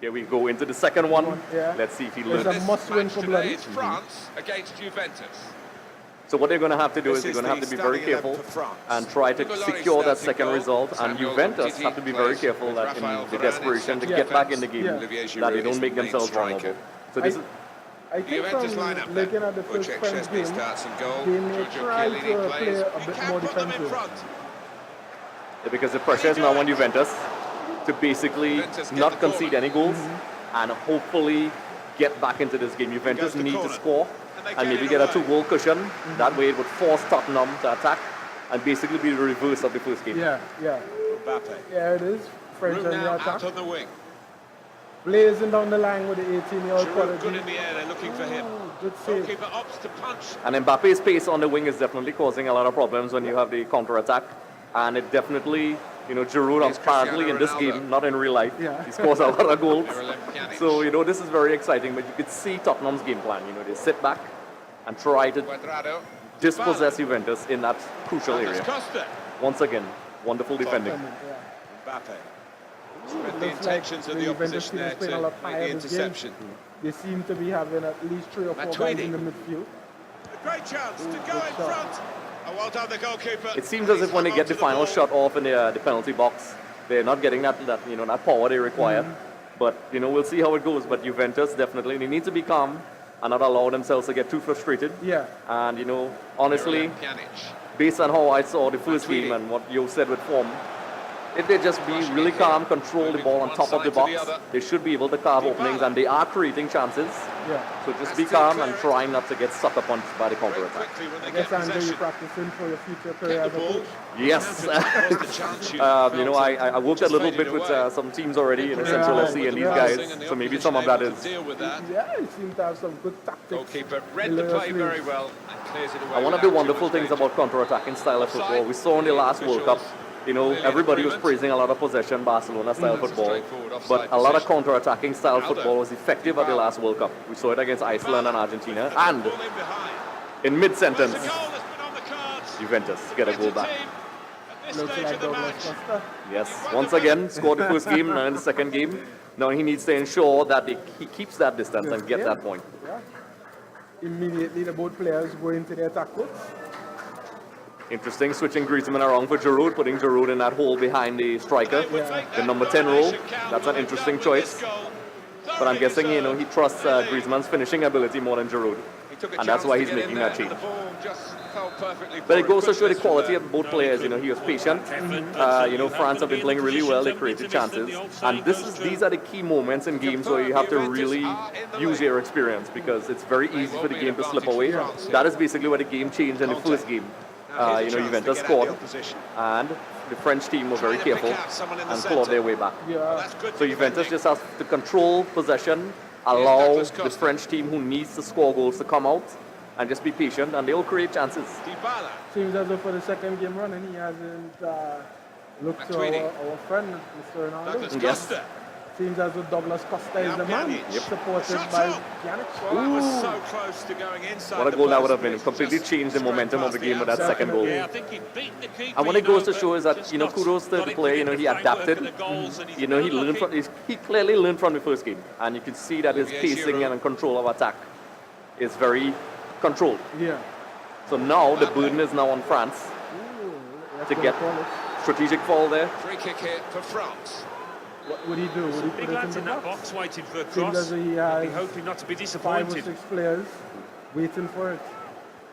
Here we go into the second one. Yeah. Let's see if he It's learns. a must-win for Bloody. It's France against Juventus. So what they're going to have to do is they're going to have to be very careful and try to secure that second result. And Juventus have to be very careful that in the desperation to get back in the game, that they don't make themselves vulnerable. So this is. I think from looking at the first French game, they may try to play a bit more defensive. Because the pressure is now on Juventus to basically not concede any goals and hopefully get back into this game. Juventus need to score and maybe get a 2-goal cushion. That way it would force Tottenham to attack and basically be the reverse of the first game. Yeah. Yeah, it is. French on the attack. On the wing. Blazing down the line with the 18-year-old prodigy. Good in the air, they're looking for him. Good save. Goalkeeper opts to punch. And Mbappe's pace on the wing is definitely causing a lot of problems when you have the counter-attack. And it definitely, Giroud apparently in this game, not in real life, he scores a lot of goals. So, this is very exciting. But you could see Tottenham's game plan. They sit back and try to dispossess Juventus in that crucial area. Once again, wonderful defending. Mbappe. It looks like the Juventus team is playing a lot higher this game. They seem to be having at least 3 or 4 guys in the midfield. A great chance to go in front. Oh, well done, the goalkeeper. It seems as if when they get the final shot off in the penalty box, they're not getting that power they require. But we'll see how it goes. But Juventus definitely they need to be calm and not allow themselves to get too frustrated. Yeah. And honestly, based on how I saw the first game and what you said with form, if they just be really calm, control the ball on top of the box, they should be able to carve openings, and they are creating chances. Yeah. So just be calm and try not to get sucker punched by the counter-attack. Yes, Andrew, you're practicing for your future career as a coach. Yes. I worked a little bit with some teams already in Central SC and these guys, so maybe some of that is. Yeah, you seem to have some good tactics. Goalkeeper read the play very well and clears it away. And one of the wonderful things about counter-attacking style of football, we saw in the last World Cup, everybody was praising a lot of possession Barcelona style football, but a lot of counter-attacking style football was effective at the last World Cup. We saw it against Iceland and Argentina, and in mid-sentence, Juventus get a goal back. Looks like Douglas Costa. Yes, once again, scored the first game and in the second game. Now he needs to ensure that he keeps that distance and gets that point. Yeah. Immediately the both players go into their tackles. Interesting, switching Griezmann around for Giroud, putting Giroud in that hole behind the striker, the number 10 role. That's an interesting choice. But I'm guessing, he trusts Griezmann's finishing ability more than Giroud. And that's why he's making that change. But it goes to show the quality of both players. He was patient. France have been playing really well. They created chances. And these are the key moments in games where you have to really use your experience, because it's very easy for the game to slip away. That is basically where the game changed in the first game. Juventus scored, and the French team were very careful and clawed their way back. So Juventus just has to control possession, allow the French team who needs to score goals to come out, and just be patient, and they will create chances. Seems as though for the second game running, he hasn't looked to our friend, Mr. Ronaldo. Yes. Seems as though Douglas Costa is the man, supported by Pjanic. Well, that was so close to going inside. What a goal that would have been. It completely changed the momentum of the game with that second goal. Yeah, I think he'd beaten the keeper. And what it goes to show is that, kudos to the player, he adapted. He learned from, he clearly learned from the first game. And you can see that his pacing and control of attack is very controlled. Yeah. So now the burden is now on France to get strategic foul there. Free kick here for France. What would he do? Would he put Big it lads in in the that box? box waiting for a Seems cross. as though he I'd be has hoping not to be 5 or disappointed. 6 players waiting for it.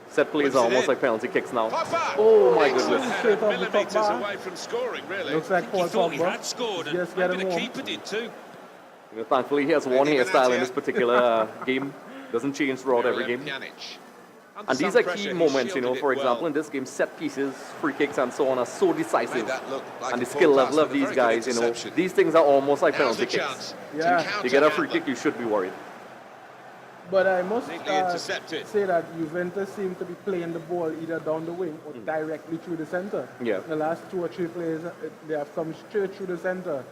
Set plays are almost like penalty kicks now. Pogba. Oh my goodness. Straight off the top Millimetres bar. away from scoring, really. Looks like Paul He thought he Pogba. had scored, and Just maybe get the him home. keeper did too. Thankfully, he has one hairstyle in this particular game. Doesn't change throughout every game. And these are key moments, for example, in this game, set pieces, free kicks, and so on are so decisive. And the skill level of these guys, these things are almost like penalty kicks. Yeah. You get a free kick, you should be worried. But I must say that Juventus seem to be playing the ball either down the wing or directly through the center. Yeah. The last 2 or 3 plays, they have come straight through the center.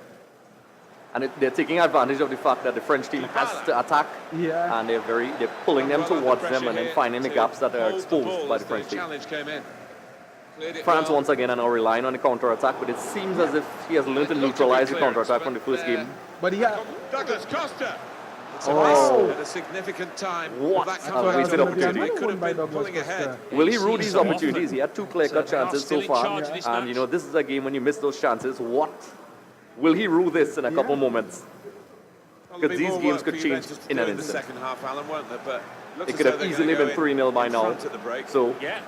And they're taking advantage of the fact that the French team has to attack, Yeah. and they're pulling them towards them and then finding the gaps that are exposed by the French team. Challenge came in. France once again are now relying on the counter-attack, but it seems as if he has learned to neutralize the counter-attack from the first game. But he had... Douglas Costa. Oh. At a significant time. What That a wasted opportunity. They could have been pulling ahead. Will he rule these opportunities? He had 2 clear-cut chances so far, Yeah. and you know, this is a game when you miss those chances. What? Will he rule this in a couple moments? Because these games could change in an the instant. second half, Alan, won't there? But It could have easily been 3-0 by now. So Yeah,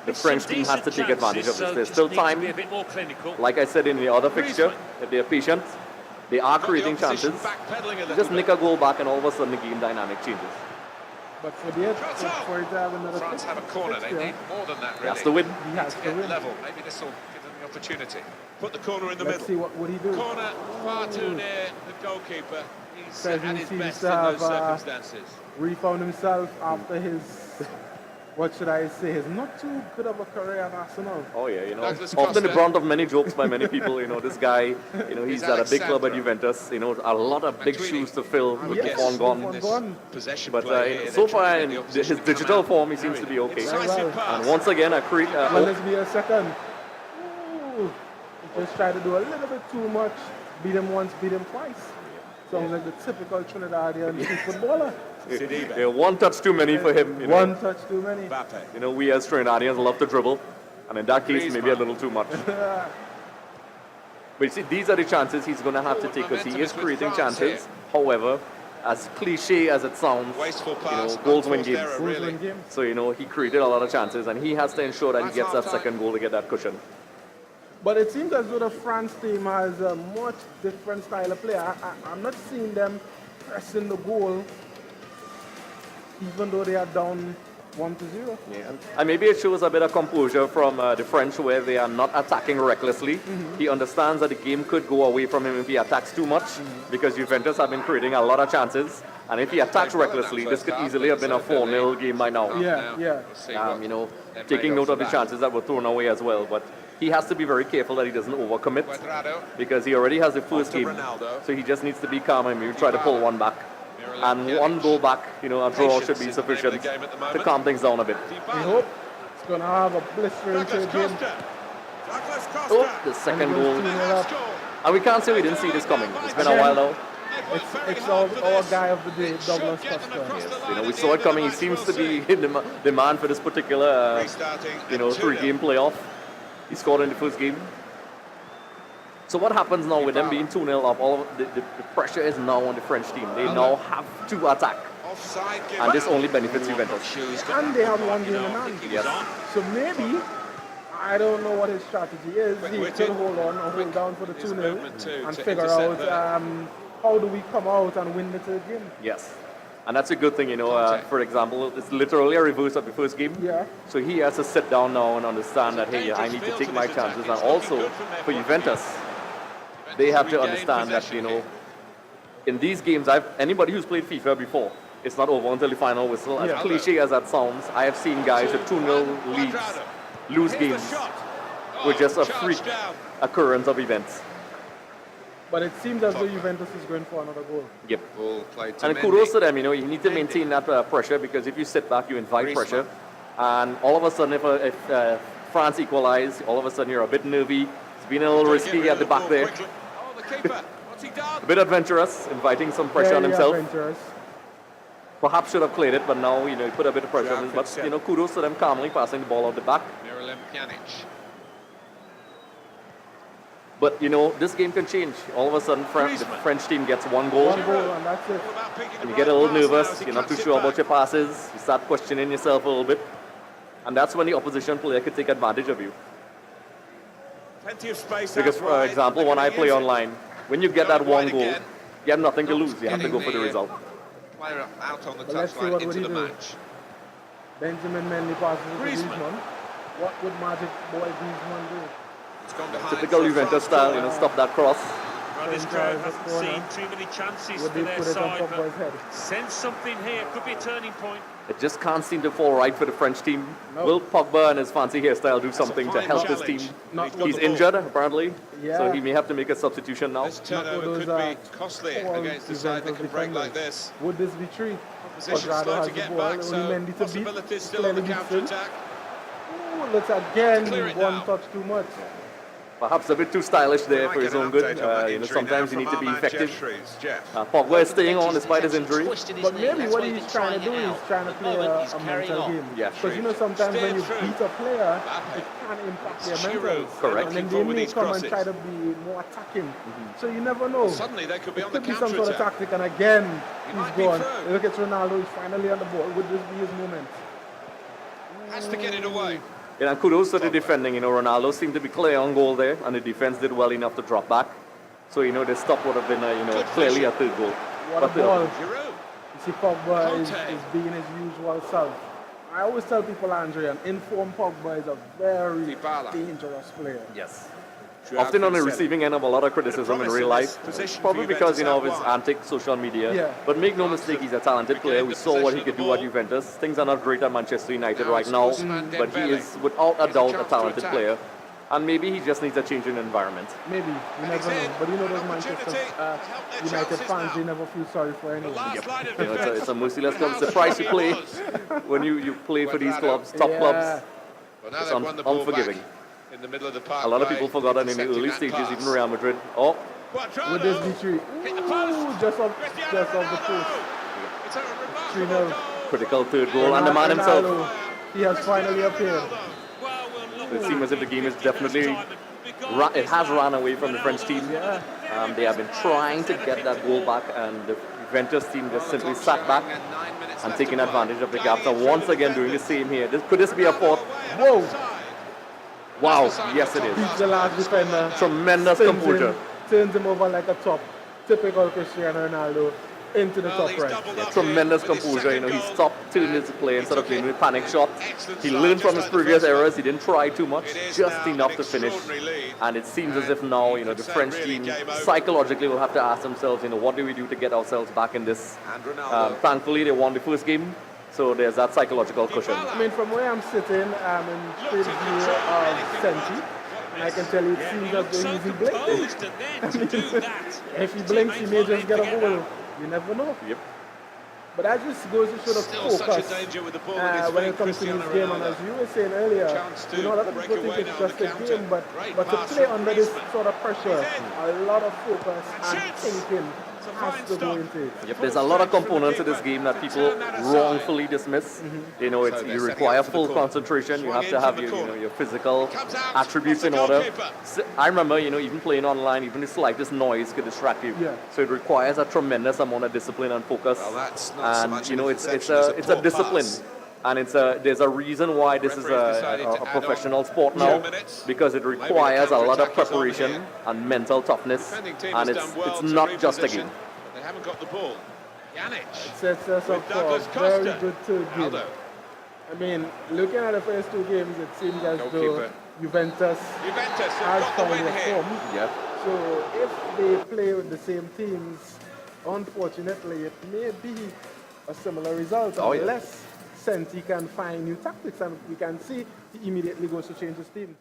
the French team has to take advantage of this. There's still time. A bit more clinical. Like I said in the other fixture, if they're patient, they are creating chances. Just nick a goal back and all of a sudden the game dynamic changes. But for it to have another France have a corner. They need more than that, He really. has to win. he has to Get win. level. Maybe this will give them the opportunity. Put the corner in the Let's see middle. what would he do. Corner far too near the goalkeeper. He's Says he at his seems best to in have, those circumstances. Refound himself after his, what should I say, his not too good of a career at Arsenal. Oh yeah, you know, Douglas often the Costa. brunt of many jokes by many people. You know, this guy, you know, he's at a big club at Juventus. You know, a lot of big shoes to fill with Yes, Buffon gone. Buffon This gone. possession But play here, so they're far trying to in get the his opposition to come digital out. form, he seems to be okay. Decisive pass. And once again, a create. Well, let's be a second. Ooh, he just tried to do a little bit too much. Beat him once, beat him twice. Sounds like the typical Trinidadian footballer. Yeah, 1 touch too many for him. You know. One touch too many. Mbappe. You know, we as Trinidadians love to dribble, and in that case, maybe a little too much. But you see, these are the chances he's going to have to take because he is creating chances. However, as cliche as it sounds, Wasteful you pass. know, goals win unforced games. error, Goals really. win games. So, you know, he created a lot of chances, and he has to ensure that he gets that second goal to get that cushion. But it seems as though the France team has a much different style of play. I'm not seeing them pressing the goal, even though they are down 1-0. Yeah. And maybe it shows a bit of composure from the French where they are not attacking recklessly. He understands that the game could go away from him if he attacks too much because Juventus have been creating a lot of chances. And if he attacks recklessly, this could easily have been a 4-0 game by now. Yeah. You know, taking note of the chances that were thrown away as well. But he has to be very careful that he doesn't overcommit because he already has the first game. So he just needs to be calm and maybe try to pull one back. And one goal back, you know, a draw should be sufficient to calm things down a bit. We hope it's going to have a blistering third game. Oh, the second goal. And we can't say we didn't see this coming. It's been a while now. It's our guy of the day, Douglas Costa. Yes, you know, we saw it coming. He seems to be in the man for this particular, you know, 3-game playoff. He scored in the first game. So what happens now with them being 2-0 up? All of the pressure is now on the French team. They now have to attack. And this only benefits Juventus. And they have one game in hand. Yes. So maybe, I don't know what his strategy is. He could hold on or hold down for the 2-0 and figure out how do we come out and win the third game. Yes. And that's a good thing, you know. For example, it's literally a reverse of the first game. Yeah. So he has to sit down now and understand that, hey, I need to take my chances. And also, for Juventus, they have to understand that, you know, in these games, anybody who's played FIFA before, it's not over until the final whistle. As cliche as that sounds, I have seen guys with 2-0 leads lose games with just a freak occurrence of events. But it seems as though Juventus is going for another goal. Yep. Ball played to And kudos to them, you know, you need to maintain that pressure because if you sit back, you invite pressure. And all of a sudden, if France equalize, all of a sudden you're a bit nervy. It's been a little risky at the back there. Oh, the keeper. What's he done? A bit adventurous, inviting some pressure on himself. Adventurous. Perhaps should have cleared it, but now, you know, he put a bit of pressure on him. But, you know, kudos to them calmly passing the ball out the back. Miralem Pjanic. But, you know, this game can change. All of a sudden, the French team gets one goal. One goal and that's it. And you get a little nervous. You're not too sure about your passes. You start questioning yourself a little bit. And that's when the opposition player could take advantage of you. Plenty of space. Because, for example, when I play online, when you get that one goal, you have nothing to lose. You have to go for the result. Player out on the But let's see touchline what into would he the do. match. Benjamin Mendy passes it to Griezmann. What would Magic Boy Griezmann do? It's gone behind. Typical Juventus style, you know, stop that cross. Well, this crowd hasn't seen too many chances Would for they their put it on side, Pogba's head? but sense something here. Could be a turning point. It just can't seem to fall right for the French team. No. Will Pogba and his fancy hairstyle do something to help his team? Not He's injured, apparently. Yeah. So he may have to make a substitution now. This turnover those, could be costly poor against a side that Juventus can break like defenders. this. Would this be true? Opposition Quadrado slow has to the get ball, back, only so Mendy to beat. possibilities still on the Clearly beats him. counter-attack. Ooh, looks again, one touch too much. Perhaps a bit too stylish there for his own good. Sometimes you need to be effective. Pogba is staying on despite his injury. But maybe what he's trying to do is trying to play a mental game. Yeah. Because sometimes when you beat a player, it can impact their mentals. Correct. And then they may come and try to be more attacking. So you never know. Suddenly they could be on It the could be some sort of counter-attack. tactic, and again, he's might be gone. through. Look at Ronaldo, he's finally on the ball. Would this be his moment? Has to get it away. And kudos to the defending. Ronaldo seemed to be clear on goal there, and the defense did well enough to drop back. So, the stop would have been, clearly a third goal. What a ball. Giroud. You see, Pogba is being his usual self. I always tell people, Andre, an informed Pogba is a very Dybala. dangerous player. Yes. Often on the receiving end of a lot of criticism in real life, probably because of his antic social media. Yeah. But make no mistake, he's a talented player. We saw what he could do at Juventus. Things are not great at Manchester United right now, but he is without a doubt a talented player. And maybe he just needs a change in environment. Maybe, you never know. But those Manchester United fans, they never feel sorry for anyone. Yep. It's a merciless club. It's the price you pay when you play for these clubs, top clubs. Well, now It's they've won the ball unforgiving. back in the middle of the park. A lot of people forgot that in the early stages, even Real Madrid. Oh, With this victory, just off the post. It's a remarkable 3-0. goal. critical third goal, and the man himself. Ronaldo, he has finally appeared. It seems as if the game is definitely, it has run away from the French team. Yeah. They have been trying to get that goal back, and the Juventus team just simply sat back and taking advantage of the gaps. And once again doing the same here. Could this be a fourth? Whoa! Wow, yes it Beats is. the last defender. Tremendous Spins composure. him, turns him over like a top. Typical Cristiano Ronaldo into the top right. Tremendous composure. He stopped, turned his play instead of playing with panic shot. He learned from his previous errors. He didn't try too much, just enough to finish. And it seems as if now, the French team psychologically will have to ask themselves, what do we do to get ourselves back in this? Thankfully, they won the first game, so there's that psychological cushion. I mean, from where I'm sitting, I'm in straight view of Sennty, and I can tell you it seems as though he's blinking. If he blinks, he may just get a goal. You never know. Yep. But that just goes to show the focus when it comes to this game. And as you were saying earlier, a lot of people think it's just a game, but to play under this sort of pressure, a lot of focus and thinking has to go into it. Yep, there's a lot of components to this game that people wrongfully dismiss. You require full concentration. You have to have your physical attributes in order. So, I remember, even playing online, even the slightest noise could distract you. Yeah. So it requires a tremendous amount of discipline and focus. Well, that's not so And much it's a discipline. And there's a reason why this is a professional sport now, because it requires a lot of preparation and mental toughness, and it's not just a game. They haven't got the ball. Janic. Sets us up for a very good third game. I mean, looking at the first two games, it seems as though Goalkeeper. Juventus Juventus has have got the found win their here. form. Yeah. So if they play with the same teams, unfortunately, it may be a similar result Oh, yeah. unless Sennty can find new tactics, and we can see he immediately goes to change his team.